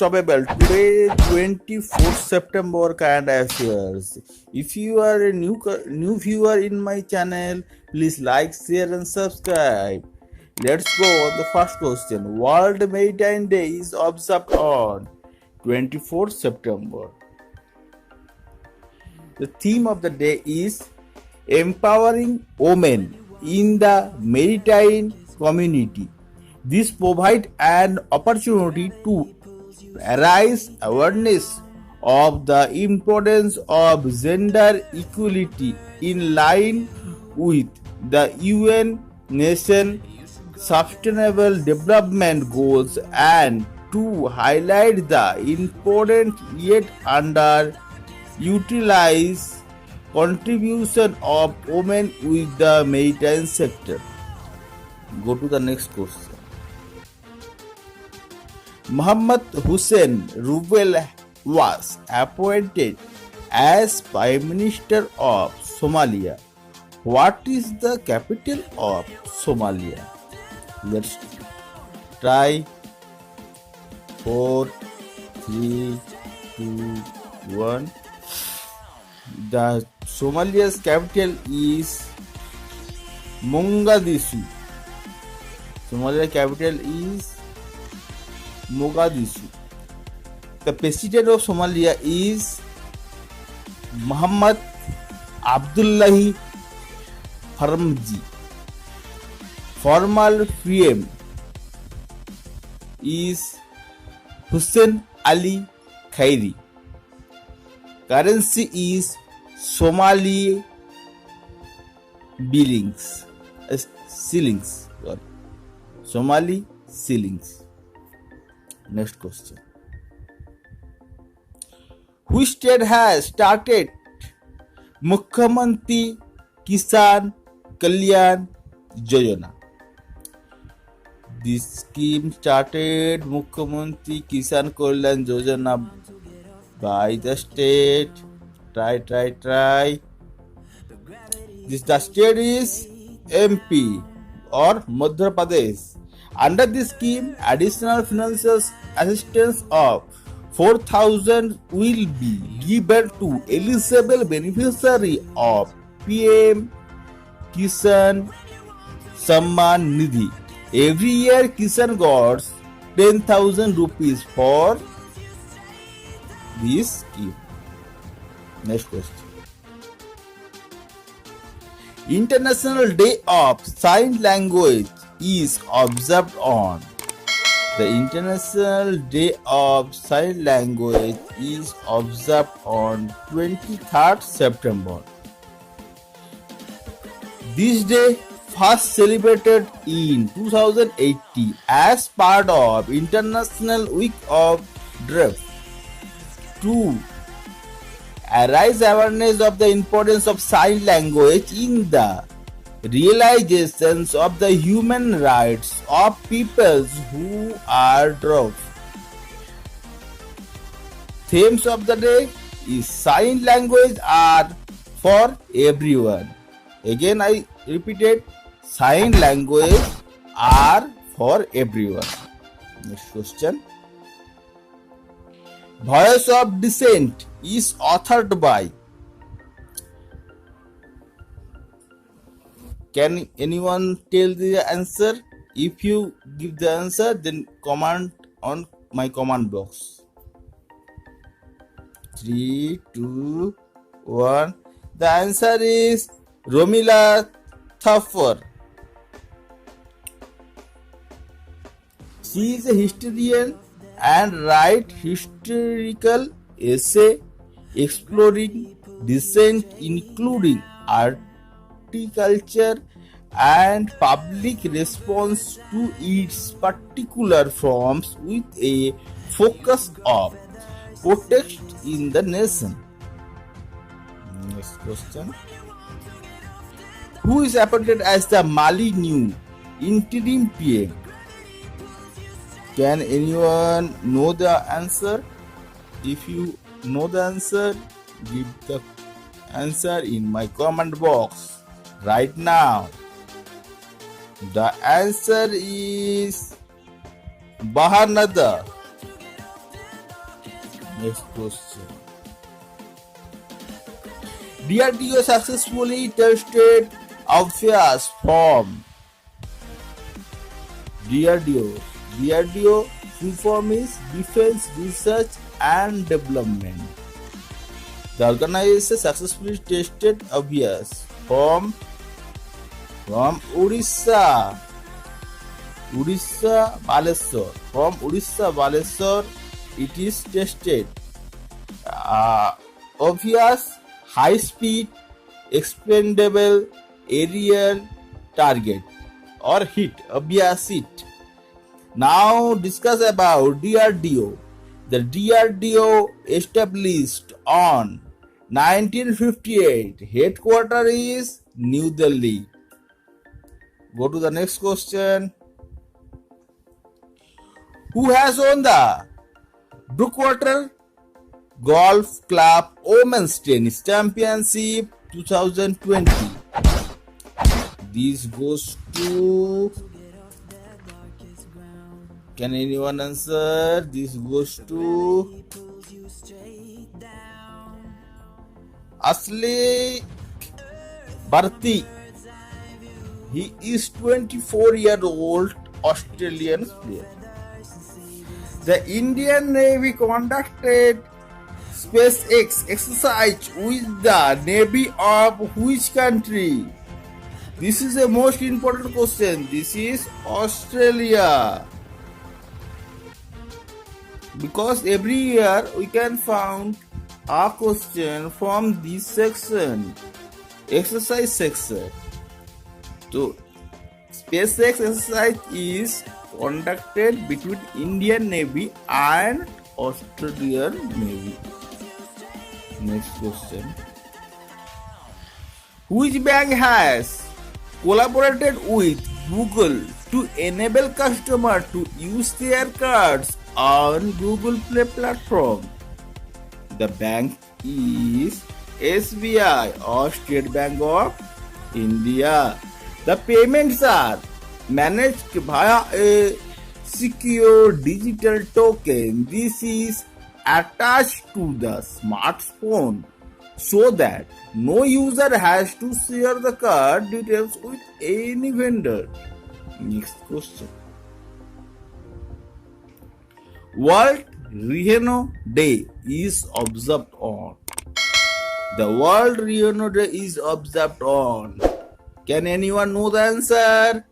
Unstoppable. Today, 24th September, current affairs. If you are a new viewer in my channel, please like, share, and subscribe. Let's go on the first question. World Maritime Day is observed on 24th September. The theme of the day is empowering women in the maritime community. This provides an opportunity to raise awareness of the importance of gender equality in line with the UN Nation Sustainable Development Goals and to highlight the important yet underutilized contribution of women with the maritime sector. Go to the next question. Mohammed Hussein Rubel was appointed as Prime Minister of Somalia. What is the capital of Somalia? Let's try. 4, 3, 2, 1. The Somalia's capital is Mogadishu. Somalia capital is Mogadishu. The president of Somalia is Muhammad Abdullahi Farmaji. Formal PM is Hussein Ali Khairi. Currency is Somali shillings. Somali shillings. Next question. Which state has started Mukhyamantri Kisan Kalyan Yojana? This scheme started Mukhyamantri Kisan Kalyan Yojana by the state. Try. The state is MP or Madhya Pradesh. Under this scheme, additional financial assistance of 4,000 will be given to eligible beneficiary of PM Kisan Samman Nidhi. Every year, Kisan gets 10,000 rupees for this scheme. Next question. International Day of Sign Language is observed on. The International Day of Sign Language is observed on 23rd September. This day first celebrated in 2018 as part of International Week of Deaf to raise awareness of the importance of sign language in the realization of the human rights of peoples who are deaf. Themes of the day is sign language are for everyone. Again I repeated, sign language are for everyone. Next question. Voice of Dissent is authored by. Can anyone tell the answer? If you give the answer, then comment on my comment box. 3, 2, 1. The answer is Romila Thapar. She is a historian and write historical essay exploring dissent, including horticulture and public response to its particular forms, with a focus of protest in the nation. Next question. Who is appointed as the Mali new interim PM? Can anyone know the answer? If you know the answer, give the answer in my comment box right now. The answer is Bahanada. Next question. DRDO successfully tested obvious from DRDO. DRDO full form is Defense Research and Development. The organization successfully tested obvious from Odisha. Baleswar. From Odisha, Baleswar, it is tested. Obvious, high speed, expendable, aerial target or hit, obvious hit. Now discuss about DRDO. The DRDO established on 1958. Headquarter is New Delhi. Go to the next question. Who has won the Brookwater Golf Club Women's Tennis Championship 2020? This goes to... Can anyone answer? This goes to Ashley Barty. He is 24-year-old Australian player. The Indian Navy conducted SpaceX exercise with the Navy of which country? This is the most important question. This is Australia. Because every year we can find a question from this section, exercise section. So, SpaceX exercise is conducted between Indian Navy and Australian Navy. Next question. Which bank has collaborated with Google to enable customers to use their cards on Google Play platform? The bank is SBI or State Bank of India. The payments are managed via a secure digital token. This is attached to the smartphone so that no user has to share the card details with any vendor. Next question. World Rhino Day is observed on. The World Rhino Day is observed on. Can anyone know the answer?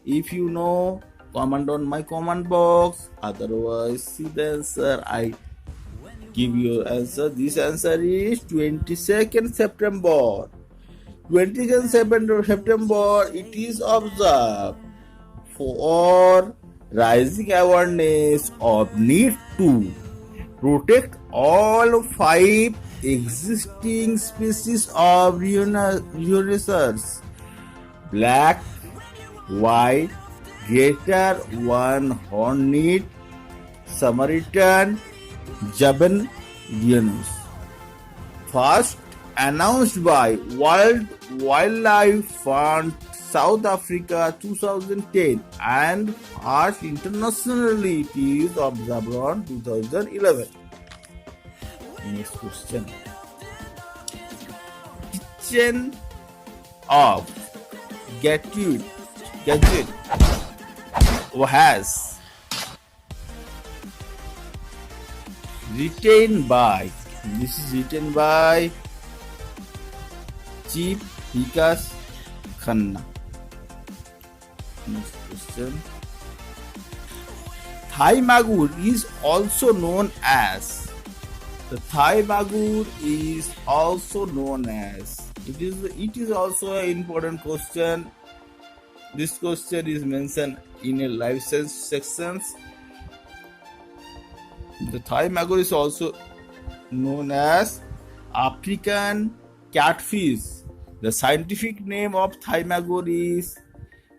If you know, comment on my comment box. Otherwise, see the answer. I give you answer. This answer is 22nd September. 22nd September, it is observed for rising awareness of need to protect all 5 existing species of rhinoceros: black, white, greater one horned, Samaritan, Javan rhinos. First announced by World Wildlife Fund South Africa 2010 and first internationally it is observed on 2011. Next question. Kitchen of Gadget has written by, this is written by Chief Vikas Khanna. Next question. Thai Magur is also known as. The Thai Magur is also known as. It is also an important question. This question is mentioned in a life science section. The Thai Magur is also known as African catfish. The scientific name of Thai Magur is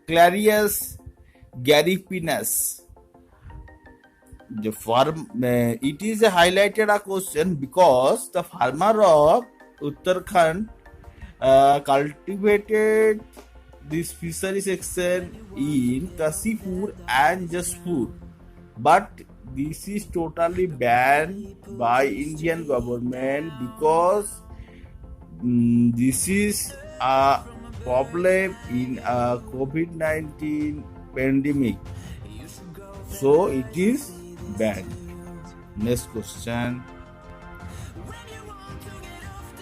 Clarias garipinus. It is highlighted a question because the farmer of Uttarakhand cultivated this fishery section in Kasipur and Jaspur, but this is totally banned by Indian government because this is a problem in a COVID-19 pandemic. So it is banned. Next question.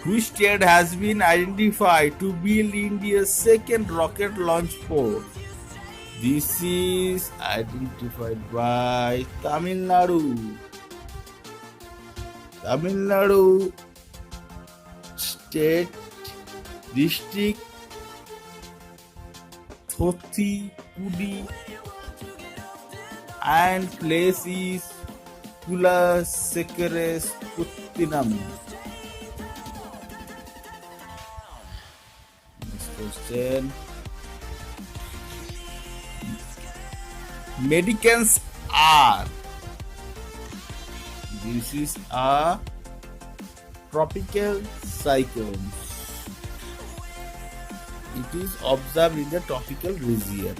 Which state has been identified to build India's second rocket launch port? This is identified by Tamil Nadu. Tamil Nadu State District Thoothukudi and place is Kulasekere Puttinam. Next question. Medicans are. This is a tropical cyclone. It is observed in the tropical region.